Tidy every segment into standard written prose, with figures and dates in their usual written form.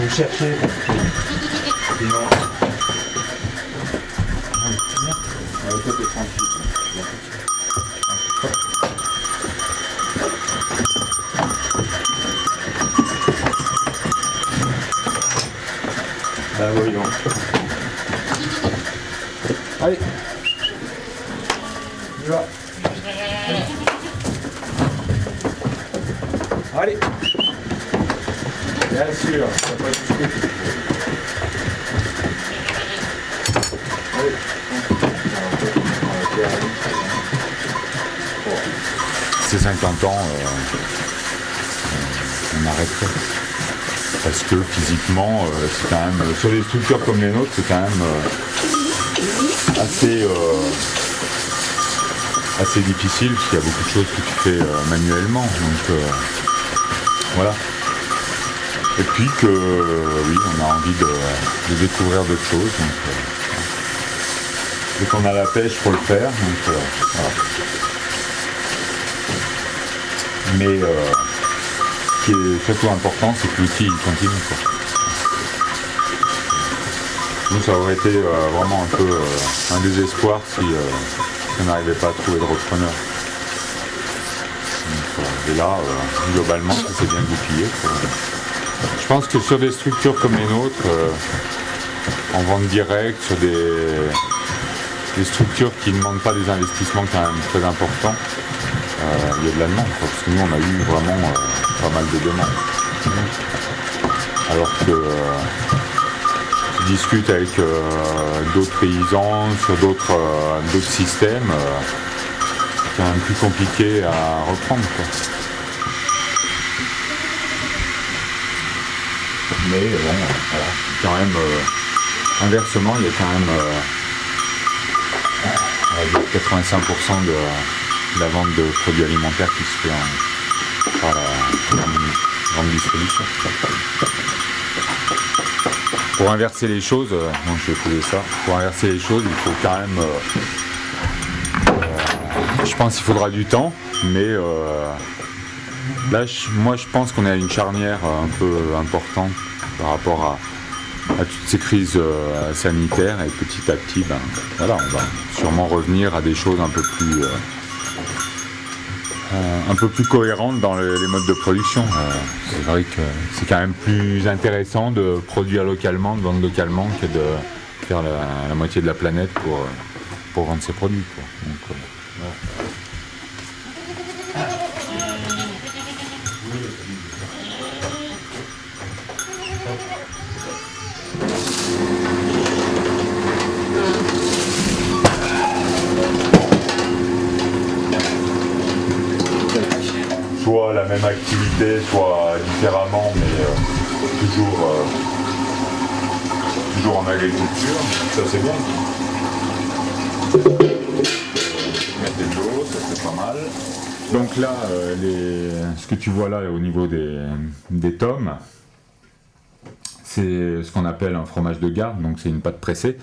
vous chercher parce que sinon... Bah voyons. Allez. On y va. Allez. Bien sûr, ça va pas discuter. Allez. C'est 50 ans, on arrêterait. Parce que physiquement, c'est quand même, sur des structures comme les nôtres, c'est quand même assez difficile, parce qu'il y a beaucoup de choses que tu fais manuellement. Donc voilà. Et puis que oui, on a envie de découvrir d'autres choses. Donc, dès qu'on a la pêche, il faut le faire. Donc, voilà. Mais ce qui est surtout important, c'est que l'outil il continue, quoi. Nous, ça aurait été vraiment un peu un désespoir si on n'arrivait pas à trouver de repreneur. Et là, globalement, ça s'est bien goupillé, quoi. Je pense que sur des structures comme les nôtres, en vente directe, sur des structures qui ne demandent pas des investissements quand même très importants, il y a de la demande, quoi, parce que nous on a eu vraiment pas mal de demandes. Alors que tu discutes avec d'autres paysans sur d'autres systèmes, c'est quand même plus compliqué à reprendre, quoi. Mais bon, voilà, quand même, inversement, il y a quand même 85% de la vente de produits alimentaires qui se fait par la grande distribution. Pour inverser les choses, moi je vais trouver ça, pour inverser les choses, il faut quand même, je pense qu'il faudra du temps, mais là, moi je pense qu'on est à une charnière un peu importante par rapport à toutes ces crises sanitaires, et petit à petit, ben, voilà, on va sûrement revenir à des choses un peu plus cohérentes dans les modes de production. C'est vrai que c'est quand même plus intéressant de produire localement, de vendre localement, que de faire la moitié de la planète pour vendre ses produits, quoi. Donc, voilà. Soit la même activité, soit différemment, mais toujours en agriculture, ça c'est bien. Mettre de l'eau, ça c'est pas mal. Donc là, ce que tu vois là au niveau des tomes, c'est ce qu'on appelle un fromage de garde, donc c'est une pâte pressée.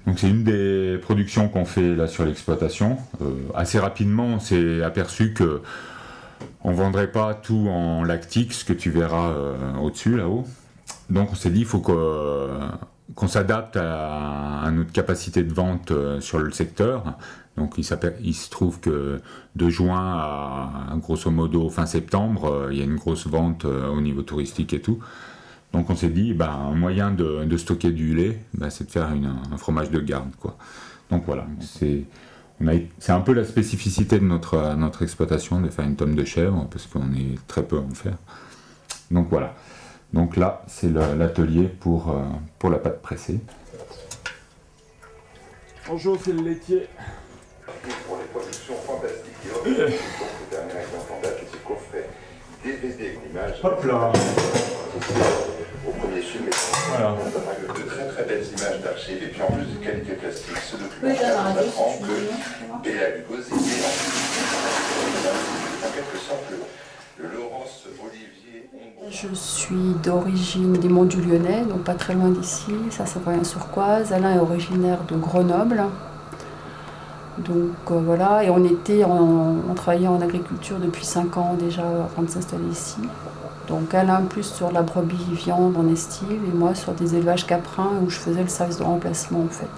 Donc c'est une des productions qu'on fait là sur l'exploitation. Assez rapidement, on s'est aperçu que on ne vendrait pas tout en lactique, ce que tu verras au-dessus, là-haut. Donc on s'est dit, il faut qu'on s'adapte à notre capacité de vente sur le secteur. Donc il se trouve que de juin à grosso modo fin septembre, il y a une grosse vente au niveau touristique et tout. Donc on s'est dit, un moyen de stocker du lait, c'est de faire un fromage de garde, quoi. Donc voilà, c'est un peu la spécificité de notre exploitation, de faire une tome de chèvre, parce qu'on est très peu à en faire. Donc voilà. Donc là, c'est l'atelier pour la pâte pressée. Bonjour, c'est le laitier. Pour les productions fantastiques et autres, ce dernier exemple en date est ce coffret DVD avec l'image. Hop là. Au premier film, voilà. De très très belles images d'archives, et puis en plus de qualité plastique, ce documentaire nous apprend que Béa Lugosi est en quelque sorte le Laurence Olivier. Je suis d'origine des Monts du Lyonnais, donc pas très loin d'ici, ça c'est Savoyen-sur-Coise. Alain est originaire de Grenoble. Donc voilà, et on travaillait en agriculture depuis 5 ans déjà avant de s'installer ici. Donc Alain plus sur la brebis viande en estive et moi sur des élevages caprins où je faisais le service de remplacement en fait.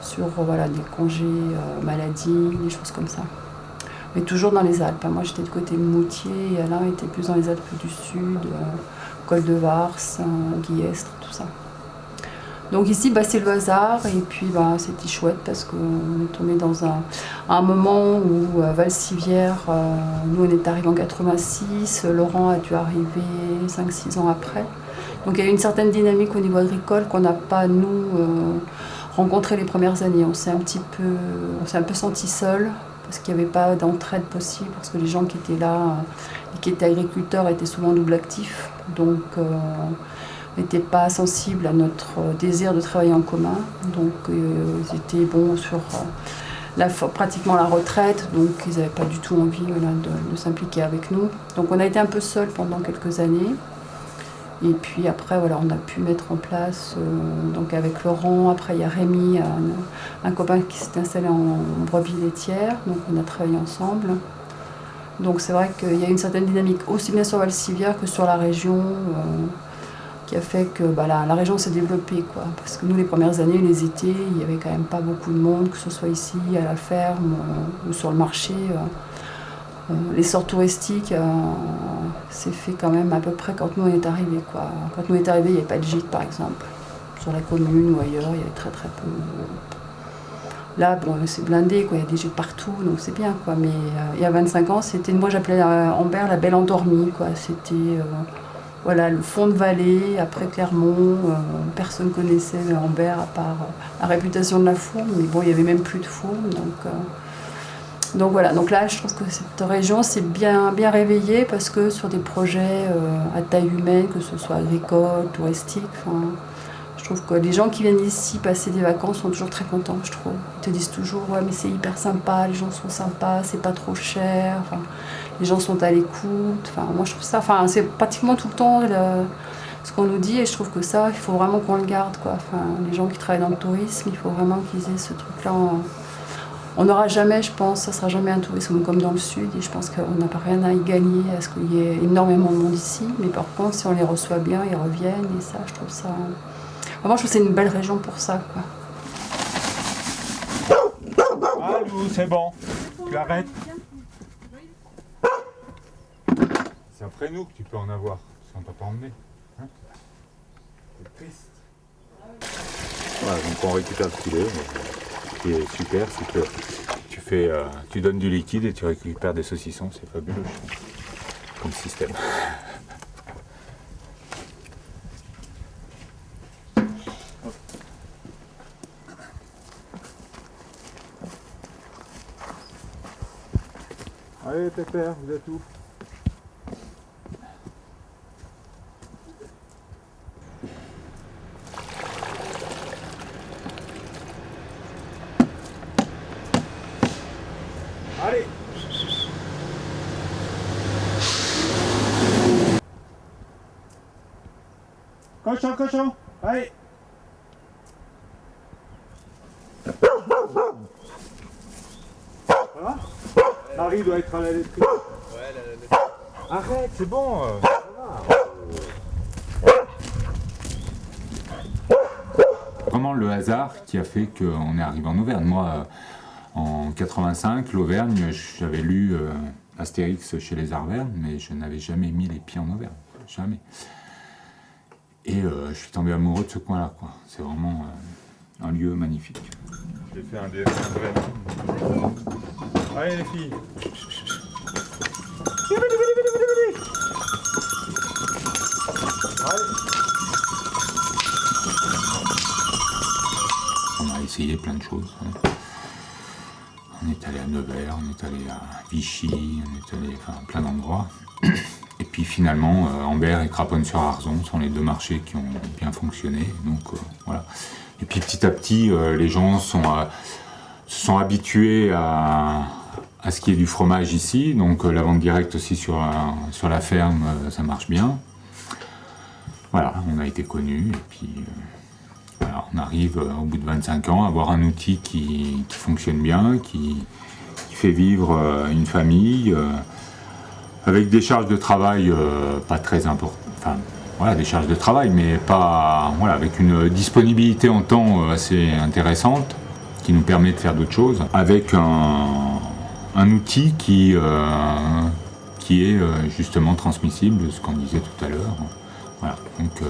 Sur voilà, des congés maladie, des choses comme ça. Mais toujours dans les Alpes. Moi j'étais du côté de Moutier et Alain était plus dans les Alpes du Sud, Col de Vars, Guillestre, tout ça. Donc ici c'est le hasard et puis c'était chouette parce qu'on est tombé dans un moment où Valcivière, nous on est arrivé en 86, Laurent a dû arriver 5-6 ans après. Donc il y a eu une certaine dynamique au niveau agricole qu'on n'a pas nous rencontré les premières années. On s'est un peu senti seul parce qu'il n'y avait pas d'entraide possible, parce que les gens qui étaient là et qui étaient agriculteurs étaient souvent double actifs. Donc n'étaient pas sensibles à notre désir de travailler en commun. Donc ils étaient bons sur pratiquement la retraite, donc ils n'avaient pas du tout envie de s'impliquer avec nous. Donc on a été un peu seuls pendant quelques années. Et puis après, on a pu mettre en place, donc avec Laurent, après il y a Rémi, un copain qui s'est installé en brebis laitière, donc on a travaillé ensemble. Donc c'est vrai qu'il y a une certaine dynamique aussi bien sur Valcivière que sur la région, qui a fait que la région s'est développée, quoi. Parce que nous, les premières années, les étés, il n'y avait quand même pas beaucoup de monde, que ce soit ici, à la ferme ou sur le marché. L'essor touristique s'est fait quand même à peu près quand nous on est arrivés, quoi. Quand nous on est arrivés, il n'y avait pas de gîte, par exemple. Sur la commune ou ailleurs, il y avait très très peu. Là, c'est blindé, quoi. Il y a des gîtes partout, donc c'est bien, quoi. Mais il y a 25 ans, moi j'appelais Ambert la belle endormie, quoi. C'était le fond de vallée, après Clermont, personne connaissait Ambert à part la réputation de la fourme, mais bon, il n'y avait même plus de fourme, donc voilà, donc là je trouve que cette région s'est bien réveillée parce que sur des projets à taille humaine, que ce soit agricole, touristique, je trouve que les gens qui viennent ici passer des vacances sont toujours très contents, je trouve. Ils te disent toujours ouais mais c'est hyper sympa, les gens sont sympas, c'est pas trop cher, les gens sont à l'écoute, moi je trouve ça, c'est pratiquement tout le temps ce qu'on nous dit et je trouve que ça, il faut vraiment qu'on le garde, quoi. Les gens qui travaillent dans le tourisme, il faut vraiment qu'ils aient ce truc-là. On n'aura jamais, je pense, ça ne sera jamais un tourisme comme dans le sud et je pense qu'on n'a pas rien à y gagner à ce qu'il y ait énormément de monde ici. Mais par contre, si on les reçoit bien, ils reviennent et ça, je trouve ça... Vraiment, je trouve que c'est une belle région pour ça, quoi. Ah, Lou, c'est bon. Tu arrêtes. C'est après nous que tu peux en avoir, parce qu'on t'a pas emmené. Hein, c'est triste. Voilà, donc on récupère le filet. Ce qui est super, c'est que tu donnes du liquide et tu récupères des saucissons, c'est fabuleux comme système. Allez Pépère, vous êtes où? Allez. Cochon, allez. Voilà. Marie doit être à la laiterie. Ouais, la laiterie. Arrête, c'est bon. Vraiment le hasard qui a fait qu'on est arrivé en Auvergne. Moi, en 85, l'Auvergne, j'avais lu Astérix chez les Arvernes, mais je n'avais jamais mis les pieds en Auvergne. Jamais. Et je suis tombé amoureux de ce coin-là, quoi. C'est vraiment un lieu magnifique. J'ai fait un vrai. Allez les filles. Allez. On a essayé plein de choses. On est allé à Nevers, on est allé à Vichy, on est allé à plein d'endroits. Et puis finalement, Ambert et Craponne-sur-Arzon sont les deux marchés qui ont bien fonctionné. Donc voilà. Et puis petit à petit, les gens se sont habitués à ce qu'il y ait du fromage ici. Donc la vente directe aussi sur la ferme, ça marche bien. Voilà, on a été connus. Et puis voilà, on arrive au bout de 25 ans à avoir un outil qui fonctionne bien, qui fait vivre une famille. avec des charges de travail pas très importantes, enfin voilà, des charges de travail, mais pas, voilà, avec une disponibilité en temps assez intéressante, qui nous permet de faire d'autres choses, avec un outil qui est justement transmissible, ce qu'on disait tout à l'heure. Voilà, donc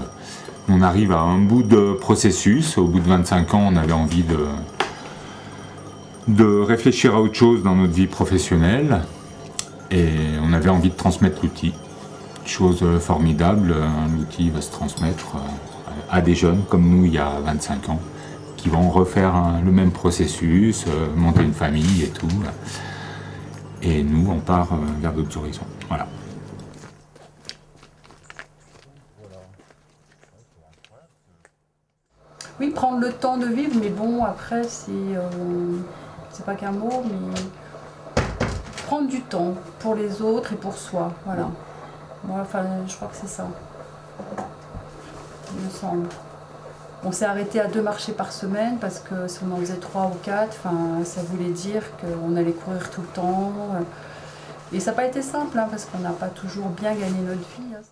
on arrive à un bout de processus. Au bout de 25 ans, on avait envie de réfléchir à autre chose dans notre vie professionnelle, et on avait envie de transmettre l'outil. Chose formidable, l'outil va se transmettre à des jeunes comme nous il y a 25 ans, qui vont refaire le même processus, monter une famille et tout. Et nous, on part vers d'autres horizons. Voilà. Oui, prendre le temps de vivre, mais bon, après, c'est pas qu'un mot, mais prendre du temps pour les autres et pour soi, voilà. Moi, enfin, je crois que c'est ça, il me semble. On s'est arrêté à 2 marchés par semaine parce que si on en faisait 3 ou 4, ça voulait dire qu'on allait courir tout le temps. Et ça n'a pas été simple, hein, parce qu'on n'a pas toujours bien gagné notre vie. Hein.